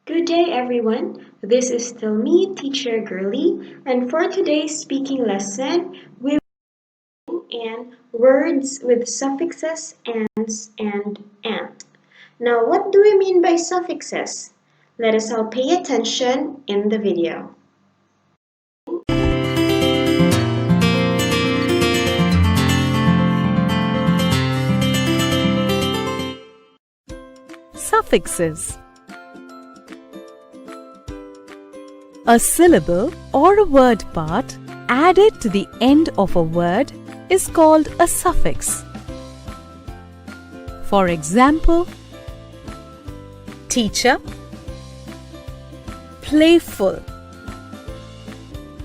Good day, everyone. This is still me, Teacher Girly, and for today's speaking lesson, we will in words with suffixes ans and ant. Now, what do we mean by suffixes? Let us all pay attention in the video. Suffixes. A syllable or a word part added to the end of a word is called a suffix. For example, teacher, playful,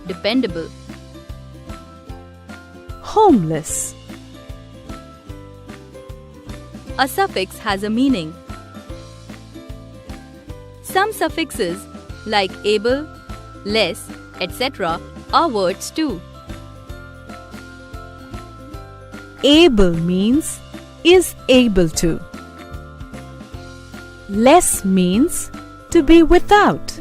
dependable, homeless. A suffix has a meaning. Some suffixes like able, less, etc. are words too. Able means is able to. Less means to be without.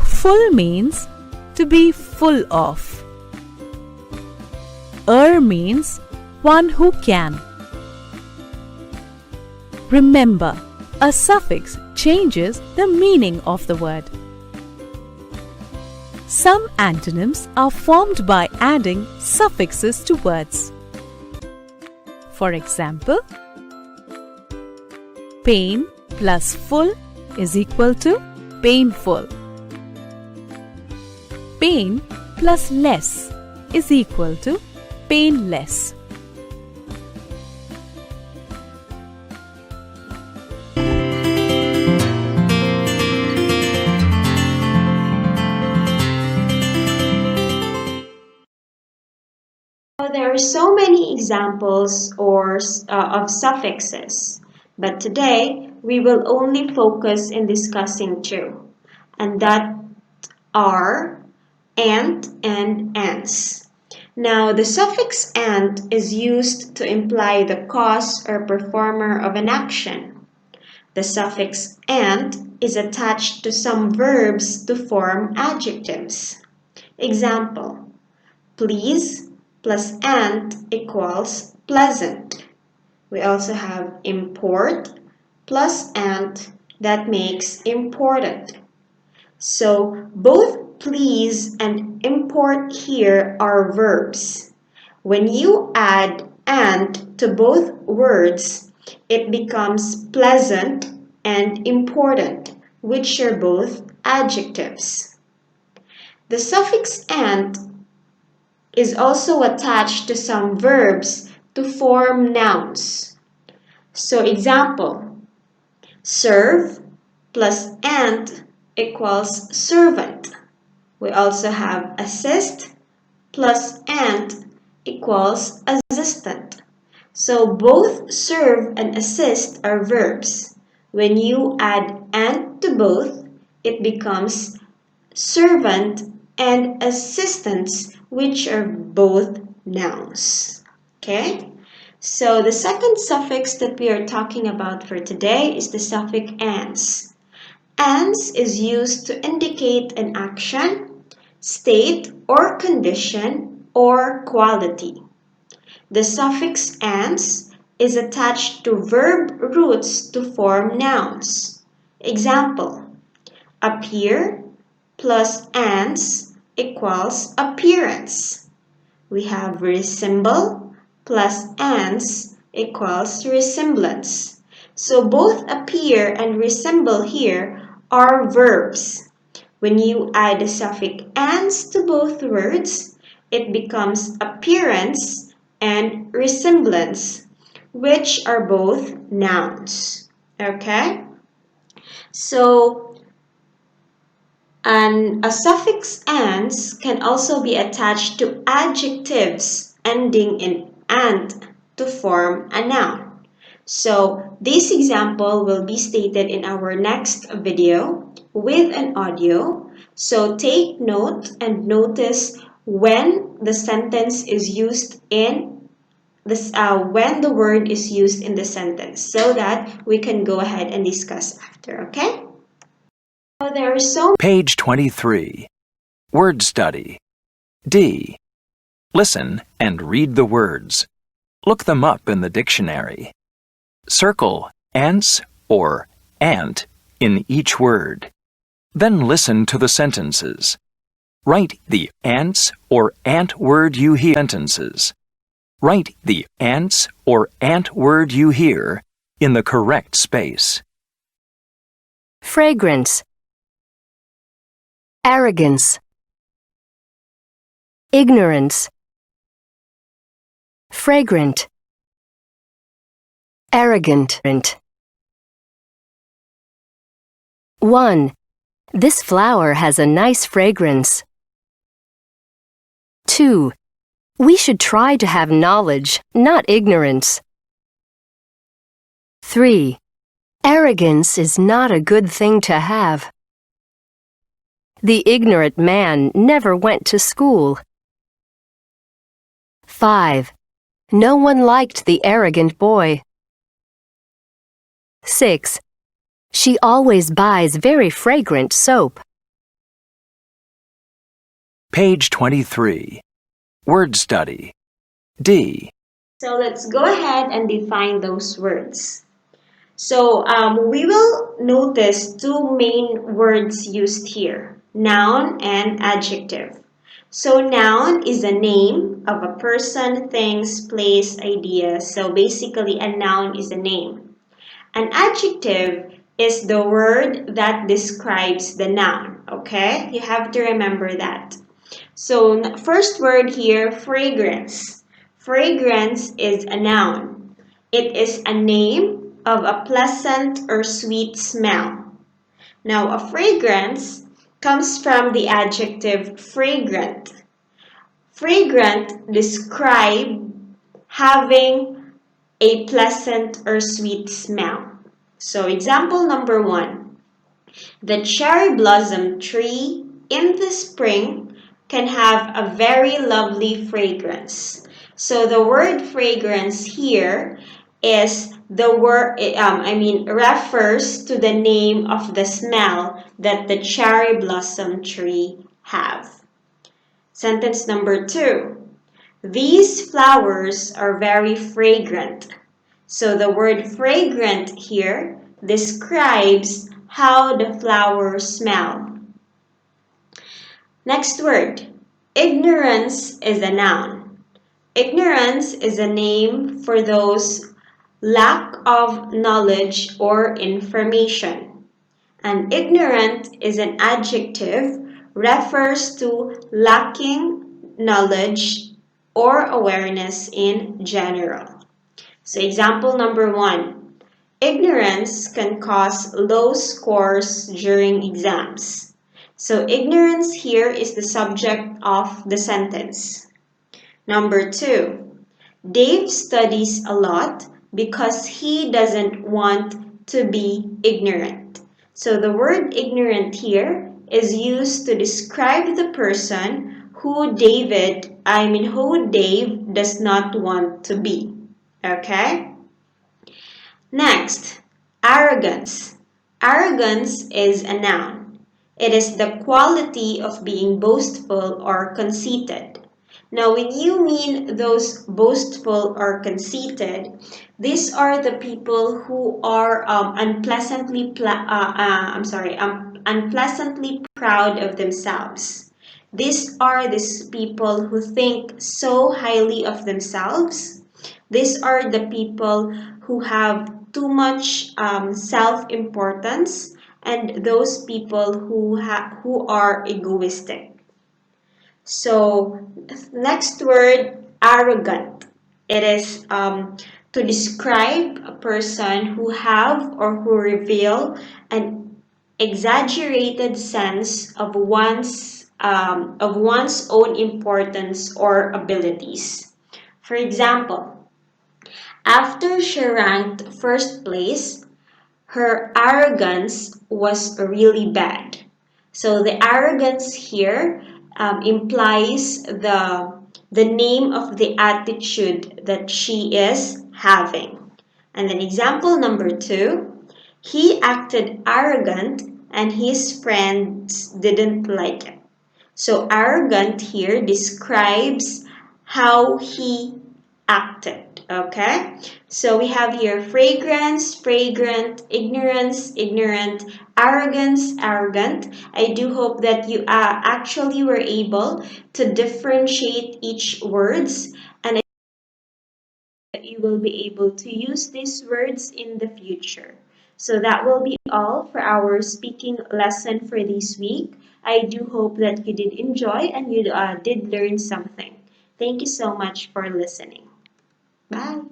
Full means to be full of. Means one who can. Remember, a suffix changes the meaning of the word. Some antonyms are formed by adding suffixes to words. For example, pain plus full is equal to painful. Pain plus less is equal to painless. There are so many examples of suffixes, but today we will only focus in discussing two, and that are ant and ants. Now, the suffix ant is used to imply the cause or performer of an action. The suffix ant is attached to some verbs to form adjectives. Example, please plus ant equals pleasant. We also have import plus ant that makes important. So both please and import here are verbs. When you add ant to both words, it becomes pleasant and important, which are both adjectives. The suffix ant is also attached to some verbs to form nouns. So example, serve plus ant equals servant. We also have assist plus ant equals assistant. So both serve and assist are verbs. When you add ant to both, it becomes servant and assistants, which are both nouns. Okay? So the second suffix that we are talking about for today is the suffix ans. Ans is used to indicate an action, state or condition, or quality. The suffix ans is attached to verb roots to form nouns. Example, appear plus ans equals appearance. We have resemble plus ans equals resemblance. So both appear and resemble here are verbs. When you add the suffix ans to both words, it becomes appearance and resemblance, which are both nouns. Okay? So, a suffix ans can also be attached to adjectives ending in ant to form a noun. So this example will be stated in our next video with an audio. So take note and notice when the sentence is used in when the word is used in the sentence so that we can go ahead and discuss after, okay? So there are so Page 23. Word study. D. Listen and read the words. Look them up in the dictionary. Circle ants or ant in each word. Then listen to the sentences. Write the ants or ant word you hear sentences. Write the ants or ant word you hear in the correct space. Fragrance, arrogance, ignorance, fragrant, arrogant. 1. This flower has a nice fragrance. 2. We should try to have knowledge, not ignorance. 3. Arrogance is not a good thing to have. The ignorant man never went to school. 5. No one liked the arrogant boy. 6. She always buys very fragrant soap. Page 23. Word study. D. So let's go ahead and define those words. So we will notice two main words used here, noun and adjective. So noun is a name of a person, things, place, idea. So basically a noun is a name. An adjective is the word that describes the noun, okay? You have to remember that. So first word here, fragrance. Fragrance is a noun. It is a name of a pleasant or sweet smell. Now, a fragrance comes from the adjective fragrant. Fragrant describe having a pleasant or sweet smell. So example number 1. The cherry blossom tree in the spring can have a very lovely fragrance. So the word fragrance here is the word, refers to the name of the smell that the cherry blossom tree have. Sentence number 2. These flowers are very fragrant. So the word fragrant here describes how the flowers smell. Next word, ignorance is a noun. Ignorance is a name for those lack of knowledge or information. And ignorant is an adjective, refers to lacking knowledge or awareness in general. So example number 1, ignorance can cause low scores during exams. So ignorance here is the subject of the sentence. Number 2, Dave studies a lot because he doesn't want to be ignorant. So the word ignorant here is used to describe the person who Dave does not want to be. Okay? Next, arrogance. Arrogance is a noun. It is the quality of being boastful or conceited. Now, when you mean those boastful or conceited, these are the people who are unpleasantly proud of themselves. These are these people who think so highly of themselves. These are the people who have too much self-importance, and those people who are egoistic. So next word, arrogant. It is to describe a person who have or who reveal an exaggerated sense of one's own importance or abilities. For example, after she ranked first place, her arrogance was really bad. So the arrogance here implies the the name of the attitude that she is having. And then example number 2, he acted arrogant and his friends didn't like it. So arrogant here describes how he acted. Okay? So we have here fragrance, fragrant, ignorance, ignorant, arrogance, arrogant. I do hope that you actually were able to differentiate each words, and that you will be able to use these words in the future. So that will be all for our speaking lesson for this week. I do hope that you did enjoy and you did learn something. Thank you so much for listening. Bye.